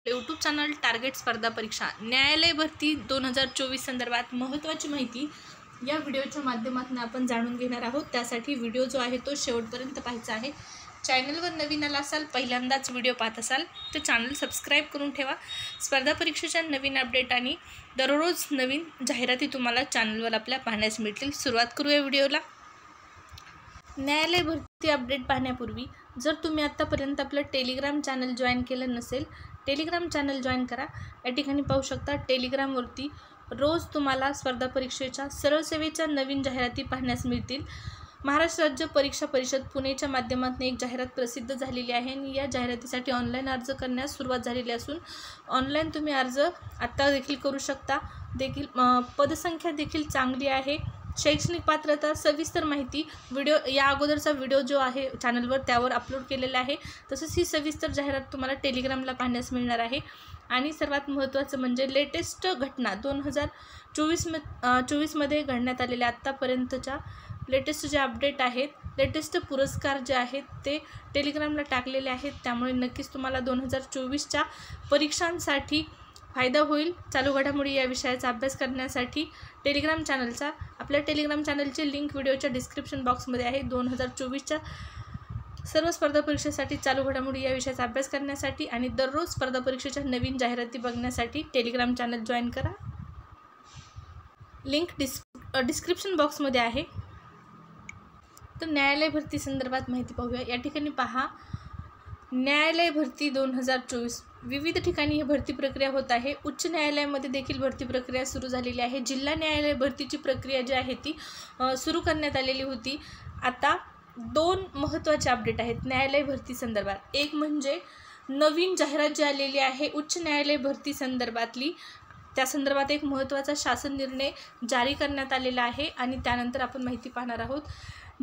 YouTube channel target स्पर्धा परीक्षा न्यायालय भरती 2024 संदर्भात महत्त्वाची माहिती या व्हिडिओच्या माध्यमातून आपण जाणून घेणार आहोत। त्यासाठी व्हिडिओ जो आहे तो शेवटपर्यंत पाहायचा आहे। चॅनलवर नवीन आला असाल, पहिल्यांदाच व्हिडिओ पाहत असाल तर चॅनल सबस्क्राइब करून ठेवा। स्पर्धा परीक्षेच्या नवीन अपडेट आणि दररोज नवीन जाहिराती तुम्हाला चॅनलवर आपल्या पाहण्यास मिळतील। सुरुवात करूया व्हिडिओला। न्यायालय भरती अपडेट पाहण्यापूर्वी जर तुम्ही आतापर्यंत आपलं टेलिग्राम चॅनल जॉईन केलं नसेल, टेलिग्राम चॅनल जॉईन करा। या ठिकाणी पाहू शकता टेलिग्रामवरती रोज तुम्हाला स्पर्धा परीक्षेच्या सरळ सेवेच्या नवीन जाहिराती पाहण्यास मिळतील। महाराष्ट्र राज्य परीक्षा परिषद पुणेच्या माध्यमातून एक जाहिरात प्रसिद्ध झालेली आहे आणि या जाहिरातीसाठी ऑनलाईन अर्ज करण्यास सुरुवात झालेली असून ऑनलाईन तुम्ही अर्ज आता देखील करू शकता। पदसंख्या देखील चांगली आहे। शैक्षणिक पात्रता सविस्तर माहिती व्हिडिओ या अगोदरचा व्हिडिओ जो आहे चॅनलवर त्यावर अपलोड केलेला आहे। तसंच ही सविस्तर जाहिरात तुम्हाला टेलिग्रामला पाहण्यास मिळणार आहे। आणि सर्वात महत्त्वाचं म्हणजे लेटेस्ट घटना 2024 मध्ये घडण्यात आलेल्या आत्तापर्यंतच्या लेटेस्ट जे अपडेट आहेत, लेटेस्ट पुरस्कार जे आहेत ते टेलिग्रामला टाकलेले आहेत। त्यामुळे नक्कीच तुम्हाला 2024च्या परीक्षांसाठी फायदा होईल। चालू घडामोडी या विषयाचा अभ्यास करण्यासाठी आपल्या टेलिग्राम चॅनलची लिंक व्हिडिओच्या डिस्क्रिप्शन बॉक्समध्ये आहे। 2024च्या सर्व स्पर्धा परीक्षेसाठी चालू घडामोडी या विषयाचा अभ्यास करण्यासाठी आणि दररोज स्पर्धा परीक्षेच्या नवीन जाहिराती बघण्यासाठी टेलिग्राम चॅनल जॉईन करा। लिंक डिस्क्रिप्शन बॉक्समध्ये आहे। तर न्यायालय भरती संदर्भात माहिती पाहूया। या ठिकाणी पहा, न्यायालय भरती 2024 विविध ठिकाणी ही भरती प्रक्रिया होत आहे। उच्च न्यायालयामध्ये देखील भरती प्रक्रिया सुरू झालेली आहे। जिल्हा न्यायालय भरतीची प्रक्रिया जी आहे ती सुरू करण्यात आलेली होती। आता दोन महत्त्वाचे अपडेट आहेत न्यायालय भरती संदर्भात। एक म्हणजे नवीन जाहिरात जी आलेली आहे उच्च न्यायालय भरती संदर्भातली, त्या संदर्भात एक महत्त्वाचा शासन निर्णय जारी करण्यात आलेला आहे आणि त्यानंतर आपण माहिती पाहणार आहोत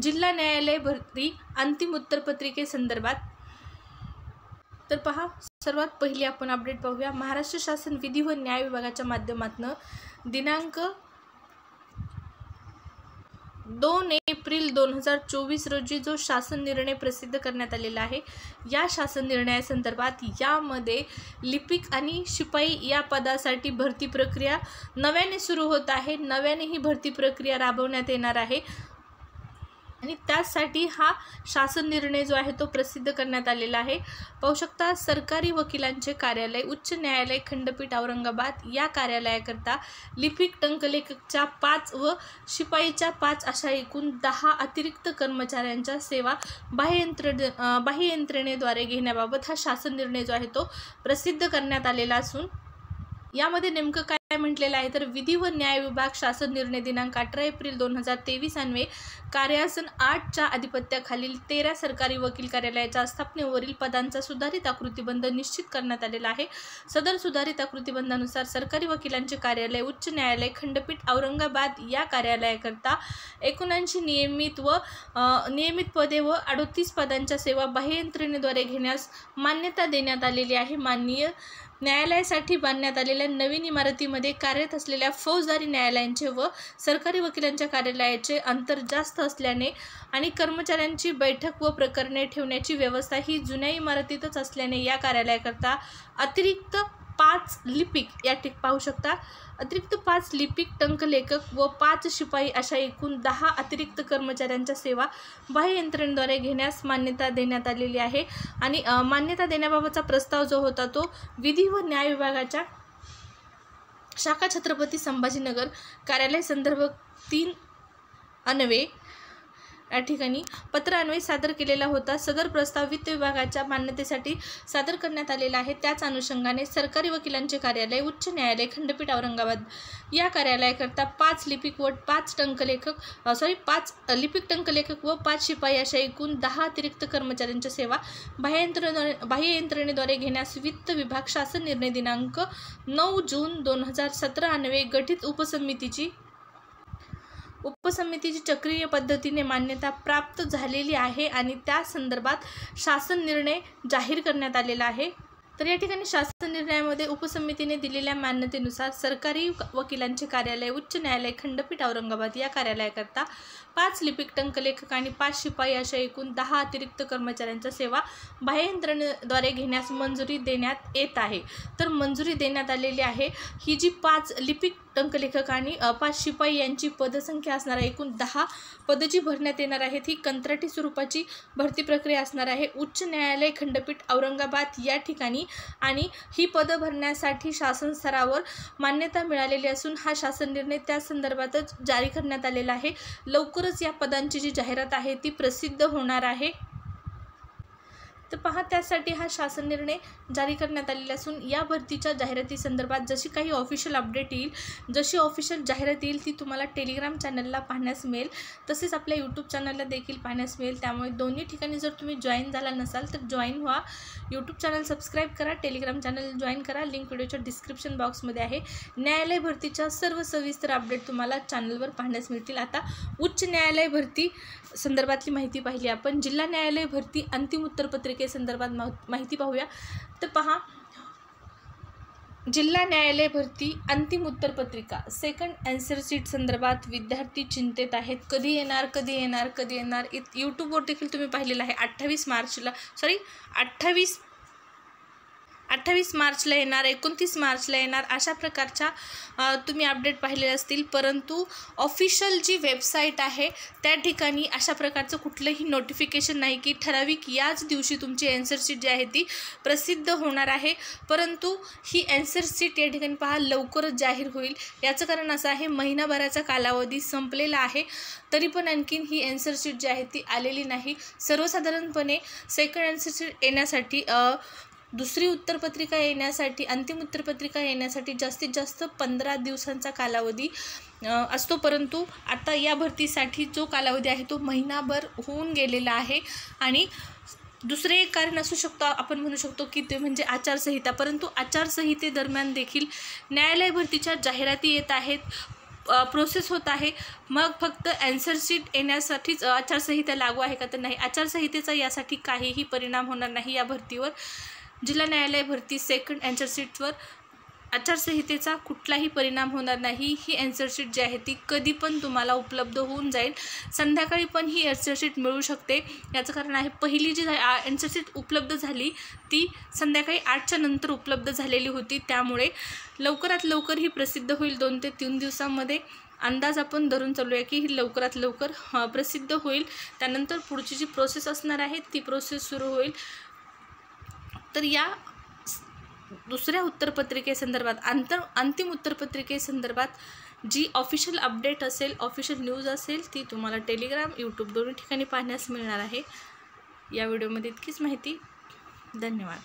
जिल्हा न्यायालय भरती अंतिम उत्तरपत्रिकेसंदर्भात। तर पहा, सर्वात पहिली आपण अपडेट पाहूया। महाराष्ट्र शासन विधी व न्याय विभागाच्या माध्यमातून दिनांक 2 एप्रिल 2024 रोजी जो शासन निर्णय प्रसिद्ध करण्यात आलेला आहे, या शासन निर्णयासंदर्भात यामध्ये लिपिक आणि शिपाई या पदासाठी भरती प्रक्रिया नव्याने सुरू होत आहे। नव्याने ही भरती प्रक्रिया राबवण्यात येणार आहे आणि त्यासाठी हा शासन निर्णय जो आहे तो प्रसिद्ध करण्यात आलेला आहे। पाहू शकता, सरकारी वकिलांचे कार्यालय उच्च न्यायालय खंडपीठ औरंगाबाद या कार्यालयाकरता लिपिक टंकलेखकच्या 5 व शिपाईच्या 5 अशा एकूण 10 अतिरिक्त कर्मचाऱ्यांच्या सेवा बाह्य यंत्रणेद्वारे घेण्याबाबत हा शासन निर्णय जो आहे तो प्रसिद्ध करण्यात आलेला असून यामध्ये नेमकं काय म्हटलेलं आहे तर विधी व न्याय विभाग शासन निर्णय दिनांक 18 एप्रिल 2023 अन्वये कार्यासन 8च्या अधिपत्याखालील 13 सरकारी वकील कार्यालयाच्या स्थापनेवरील पदांचा सुधारित आकृतिबंध निश्चित करण्यात आलेला आहे। सदर सुधारित आकृतिबंधानुसार सरकारी वकिलांचे कार्यालय उच्च न्यायालय खंडपीठ औरंगाबाद या कार्यालयाकरता 79 नियमित पदे व 38 पदांच्या सेवा बाह्य यंत्रणेद्वारे घेण्यास मान्यता देण्यात आलेली आहे। माननीय न्यायालयासाठी बांधण्यात आलेल्या नवीन इमारतीमध्ये कार्यरत असलेल्या फौजदारी न्यायालयांचे व सरकारी वकिलांच्या कार्यालयाचे अंतर जास्त असल्याने आणि कर्मचाऱ्यांची बैठक व प्रकरणे ठेवण्याची व्यवस्था ही जुन्या इमारतीतच असल्याने या कार्यालयाकरता अतिरिक्त 5 लिपिक पाहू शकता, अतिरिक्त 5 लिपिक टंकलेखक व 5 शिपाई अशा एकूण 10 अतिरिक्त कर्मचाऱ्यांच्या सेवा बाह्य यंत्रणेद्वारे घेण्यास मान्यता देण्यात आलेली आहे। आणि मान्यता देण्याबाबतचा प्रस्ताव जो होता तो विधी व न्याय विभागाच्या शाखा छत्रपती संभाजीनगर कार्यालय संदर्भ 3 अन्वये या ठिकाणी पत्र अन्वये सादर केलेला होता। सदर प्रस्ताव वित्त विभागाच्या मान्यतेसाठी सादर करण्यात आलेला आहे। त्याच अनुषंगाने सरकारी वकिलांचे कार्यालय उच्च न्यायालय खंडपीठ औरंगाबाद या कार्यालयाकरता 5 लिपिक टंकलेखक व 5 शिपाई अशा एकूण 10 अतिरिक्त कर्मचाऱ्यांच्या सेवा बाह्य यंत्रणेद्वारे घेण्यास वित्त विभाग शासन निर्णय दिनांक 9 जून 2017 अन्वये गठीत उपसमितीची चक्रीय पद्धतीने मान्यता प्राप्त झालेली आहे आणि त्या संदर्भात शासन निर्णय जाहीर करण्यात आलेला आहे। तर या ठिकाणी शासन निर्णयामध्ये उपसमितीने दिलेल्या मान्यतेनुसार सरकारी वकिलांचे कार्यालय, उच्च न्यायालय, खंडपीठ औरंगाबाद या कार्यालयाकरता 5 लिपिक, टंकलेखक आणि 5 शिपाई अशा एकूण 10 अतिरिक्त कर्मचाऱ्यांच्या सेवा बाह्य यंत्रणेद्वारे घेण्यास मंजुरी देण्यात येत आहे. तर मंजुरी देण्यात आलेली आहे. ही जी 5 लिपिक, टंकलेखक आणि 5 शिपाई यांची पदसंख्या असणार आहे. एकूण 10 पदं जी भरण्यात येणार आहेत ही कंत्राटी स्वरूपाची भरती प्रक्रिया असणार आहे. उच्च न्यायालय, खंडपीठ औरंगाबाद या ठिकाणी आणि ही पदं भरण्यासाठी शासन स्तरावर मान्यता मिळालेली असून हा शासन निर्णय त्या संदर्भातच जारी करण्यात आलेला आहे. लवकरच या पदांची जी जाहिरात आहे ती प्रसिद्ध होणार आहे. तर पहा, त्यासाठी हा शासन निर्णय जारी करण्यात आलेला असून या भरतीच्या जाहिराती संदर्भात जशी काही ऑफिशियल अपडेट येईल, जशी ऑफिशियल जाहिरात येईल ती तुम्हाला टेलिग्राम चॅनलला पाहण्यास मिळेल, तसेच आपल्या यूट्यूब चॅनलला देखील पाहण्यास मिळेल. त्यामुळे दोन्ही ठिकाणी जर तुम्ही जॉईन झाला नसाल तर जॉईन व्हा. यूट्यूब चॅनल सबस्क्राईब करा, टेलिग्राम चॅनल जॉईन करा. लिंक व्हिडिओच्या डिस्क्रिप्शन बॉक्समध्ये आहे. न्यायालय भरतीच्या सर्व सविस्तर अपडेट तुम्हाला चॅनलवर पाहण्यास मिळतील. आता उच्च न्यायालय भरती संदर्भातली माहिती पाहिली आपण. जिल्हा न्यायालय भरती अंतिम उत्तरपत्रिकेसंदर्भात माहिती पाहूया. तर पहा, जिल्हा न्यायालय भरती अंतिम उत्तरपत्रिका सेकंड आन्सर शीट संदर्भात विद्यार्थी चिंतेत आहेत. कधी येणार, कधी येणार, कधी येणार. यूट्यूबवर देखील तुम्ही पाहिलेलं आहे. 28 मार्चला येणार, 29 मार्चला येणार, अशा प्रकारच्या तुम्ही अपडेट पाहिले असतील. परंतु ऑफिशियल जी वेबसाईट आहे त्या ठिकाणी अशा प्रकारचं कुठलंही नोटिफिकेशन नाही की ठराविक याच दिवशी तुमची आन्सर शीट जी आहे ती प्रसिद्ध होणार आहे. परंतु ही आन्सर शीट या ठिकाणी पहा लवकरच जाहीर होईल. याचं कारण असं आहे, महिनाभराचा कालावधी संपलेला आहे तरी पण आणखीन ही आन्सर शीट जी आहे ती आलेली नाही. सर्वसाधारणपणे सेकंड आन्सर शीट येण्यासाठी दुसरी उत्तरपत्रिका येण्यासाठी, अंतिम उत्तरपत्रिका येण्यासाठी जास्तीत जास्त 15 दिवसांचा कालावधी असतो. परंतु आता या भरतीसाठी जो कालावधी आहे तो महिनाभर होऊन गेलेला आहे. आणि दुसरे एक कारण असू शकतो, आपण म्हणू शकतो की ते म्हणजे आचारसंहिता. परंतु आचारसंहितेदरम्यान देखील न्यायालय भरतीच्या जाहिराती येत आहेत, प्रोसेस होत आहे. मग फक्त आन्सर शीट येण्यासाठीच आचारसंहिता लागू आहे का? तर नाही, आचारसंहितेचा यासाठी काहीही परिणाम होणार नाही. या भरतीवर, जिल्हा न्यायालय भरती सेकंड आन्सर शीटवर आचारसंहितेचा कुठलाही परिणाम होणार नाही. ही आन्सर शीट जी आहे ती कधी पण तुम्हाला उपलब्ध होऊन जाईल. संध्याकाळी पण ही आन्सर शीट मिळू शकते. याचं कारण आहे, पहिली जी आन्सर शीट उपलब्ध झाली ती संध्याकाळी 8च्या नंतर उपलब्ध झालेली होती. त्यामुळे लवकरात लवकर ही प्रसिद्ध होईल. 2 ते 3 दिवसांमध्ये अंदाज आपण धरून चालूया की ही लवकरात लवकर प्रसिद्ध होईल. त्यानंतर पुढची जी प्रोसेस असणार आहे ती प्रोसेस सुरू होईल. तर या दुसऱ्या उत्तरपत्रिकेसंदर्भात, अंतिम उत्तरपत्रिकेसंदर्भात जी ऑफिशियल अपडेट असेल, ऑफिशियल न्यूज असेल, ती तुम्हाला टेलिग्राम, यूट्यूब दोन्ही ठिकाणी पाहण्यास मिळणार आहे. या व्हिडिओमध्ये इतकीच माहिती. धन्यवाद.